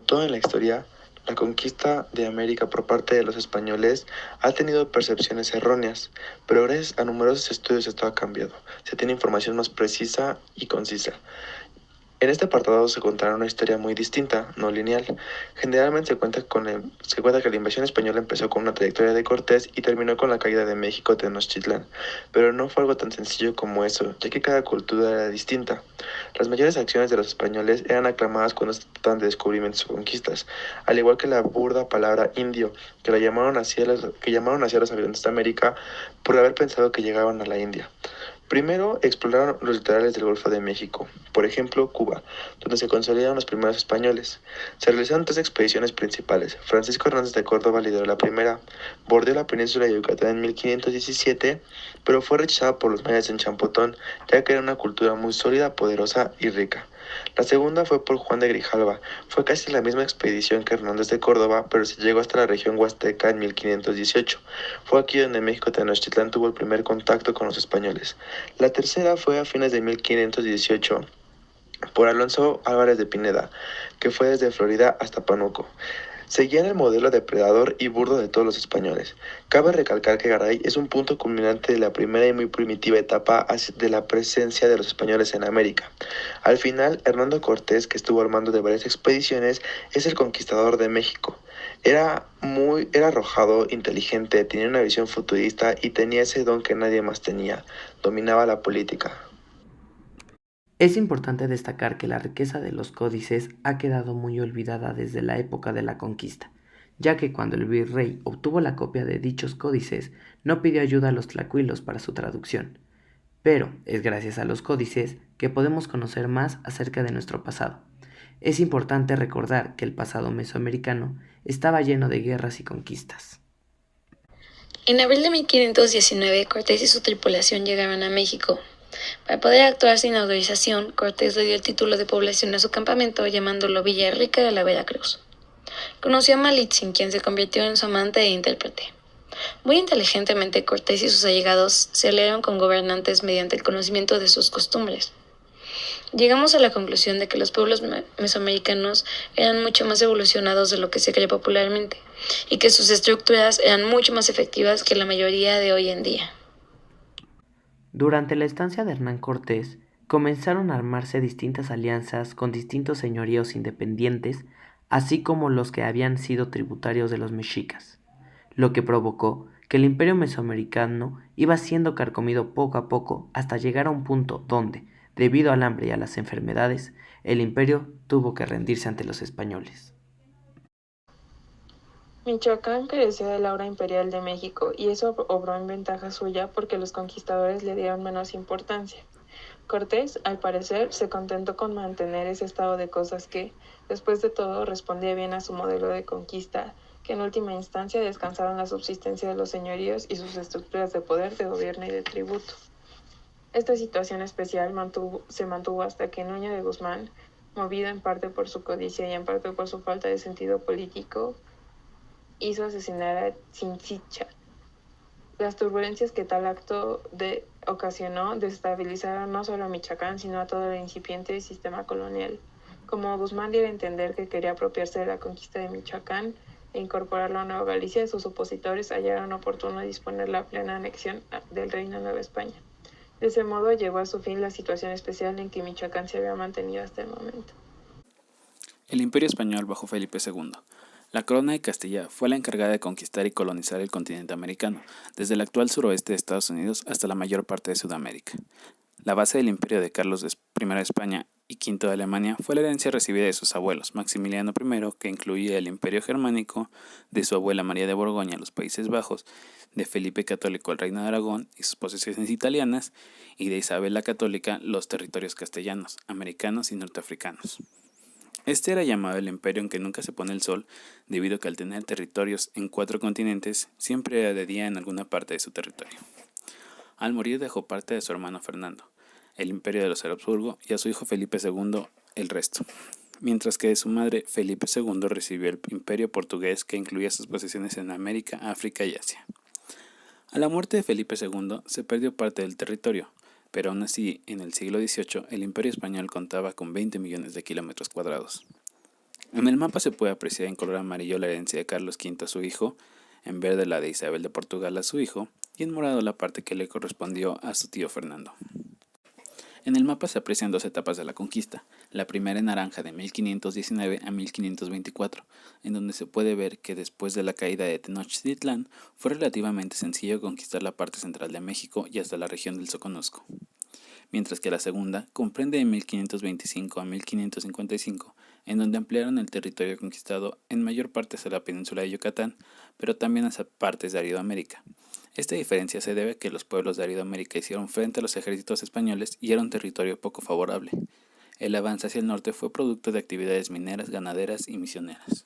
todo en la historia, la conquista de América por parte de los españoles ha tenido percepciones erróneas, pero gracias a numerosos estudios esto ha cambiado. Se tiene información más precisa y concisa. En este apartado se contará una historia muy distinta, no lineal. Generalmente se cuenta que la invasión española empezó con una trayectoria de Cortés y terminó con la caída de México Tenochtitlán, pero no fue algo tan sencillo como eso, ya que cada cultura era distinta. Las mayores acciones de los españoles eran aclamadas cuando se trataban de descubrimientos o conquistas, al igual que la burda palabra indio, que llamaron así a los habitantes de América por haber pensado que llegaban a la India. Primero exploraron los litorales del Golfo de México, por ejemplo Cuba, donde se consolidaron los primeros españoles. Se realizaron tres expediciones principales. Francisco Hernández de Córdoba lideró la primera, bordeó la península de Yucatán en 1517, pero fue rechazada por los mayas en Champotón, ya que era una cultura muy sólida, poderosa y rica. La segunda fue por Juan de Grijalva. Fue casi la misma expedición que Hernández de Córdoba, pero se llegó hasta la región huasteca en 1518. Fue aquí donde México Tenochtitlán tuvo el primer contacto con los españoles. La tercera fue a fines de 1518 por Alonso Álvarez de Pineda, que fue desde Florida hasta Panuco. Seguían el modelo depredador y burdo de todos los españoles. Cabe recalcar que Garay es un punto culminante de la primera y muy primitiva etapa de la presencia de los españoles en América. Al final, Hernando Cortés, que estuvo al mando de varias expediciones, es el conquistador de México. Era arrojado, inteligente, tenía una visión futurista y tenía ese don que nadie más tenía: dominaba la política. Es importante destacar que la riqueza de los códices ha quedado muy olvidada desde la época de la conquista, ya que cuando el virrey obtuvo la copia de dichos códices no pidió ayuda a los tlacuilos para su traducción. Pero es gracias a los códices que podemos conocer más acerca de nuestro pasado. Es importante recordar que el pasado mesoamericano estaba lleno de guerras y conquistas. En abril de 1519, Cortés y su tripulación llegaron a México. Para poder actuar sin autorización, Cortés le dio el título de población a su campamento, llamándolo Villa Rica de la Veracruz. Conoció a Malitzin, quien se convirtió en su amante e intérprete. Muy inteligentemente, Cortés y sus allegados se aliaron con gobernantes mediante el conocimiento de sus costumbres. Llegamos a la conclusión de que los pueblos mesoamericanos eran mucho más evolucionados de lo que se cree popularmente, y que sus estructuras eran mucho más efectivas que la mayoría de hoy en día. Durante la estancia de Hernán Cortés, comenzaron a armarse distintas alianzas con distintos señoríos independientes, así como los que habían sido tributarios de los mexicas, lo que provocó que el imperio mesoamericano iba siendo carcomido poco a poco hasta llegar a un punto donde, debido al hambre y a las enfermedades, el imperio tuvo que rendirse ante los españoles. Michoacán carecía de la aura imperial de México, y eso obró en ventaja suya porque los conquistadores le dieron menos importancia. Cortés, al parecer, se contentó con mantener ese estado de cosas que, después de todo, respondía bien a su modelo de conquista, que en última instancia descansaba en la subsistencia de los señoríos y sus estructuras de poder, de gobierno y de tributo. Esta situación especial se mantuvo hasta que Nuño de Guzmán, movido en parte por su codicia y en parte por su falta de sentido político, hizo asesinar a Chinchicha. Las turbulencias que tal acto ocasionó desestabilizaron no solo a Michoacán, sino a todo el incipiente sistema colonial. Como Guzmán diera a entender que quería apropiarse de la conquista de Michoacán e incorporarlo a Nueva Galicia, sus opositores hallaron oportuno disponer la plena anexión del Reino de Nueva España. De ese modo llegó a su fin la situación especial en que Michoacán se había mantenido hasta el momento. El Imperio Español bajo Felipe II. La Corona de Castilla fue la encargada de conquistar y colonizar el continente americano, desde el actual suroeste de Estados Unidos hasta la mayor parte de Sudamérica. La base del imperio de Carlos I de España y V de Alemania fue la herencia recibida de sus abuelos, Maximiliano I, que incluía el imperio germánico, de su abuela María de Borgoña, los Países Bajos, de Felipe Católico, el Reino de Aragón y sus posesiones italianas, y de Isabel la Católica, los territorios castellanos, americanos y norteafricanos. Este era llamado el imperio en que nunca se pone el sol, debido a que al tener territorios en 4 continentes, siempre era de día en alguna parte de su territorio. Al morir dejó parte de su hermano Fernando, el imperio de los Habsburgo, y a su hijo Felipe II el resto, mientras que de su madre Felipe II recibió el imperio portugués, que incluía sus posesiones en América, África y Asia. A la muerte de Felipe II se perdió parte del territorio, pero aún así, en el siglo XVIII, el Imperio Español contaba con 20 millones de kilómetros cuadrados. En el mapa se puede apreciar en color amarillo la herencia de Carlos V a su hijo, en verde la de Isabel de Portugal a su hijo, y en morado la parte que le correspondió a su tío Fernando. En el mapa se aprecian dos etapas de la conquista, la primera en naranja de 1519 a 1524, en donde se puede ver que después de la caída de Tenochtitlán fue relativamente sencillo conquistar la parte central de México y hasta la región del Soconusco, mientras que la segunda comprende de 1525 a 1555, en donde ampliaron el territorio conquistado en mayor parte hacia la península de Yucatán, pero también hacia partes de Aridoamérica. Esta diferencia se debe a que los pueblos de Aridoamérica hicieron frente a los ejércitos españoles y era un territorio poco favorable. El avance hacia el norte fue producto de actividades mineras, ganaderas y misioneras.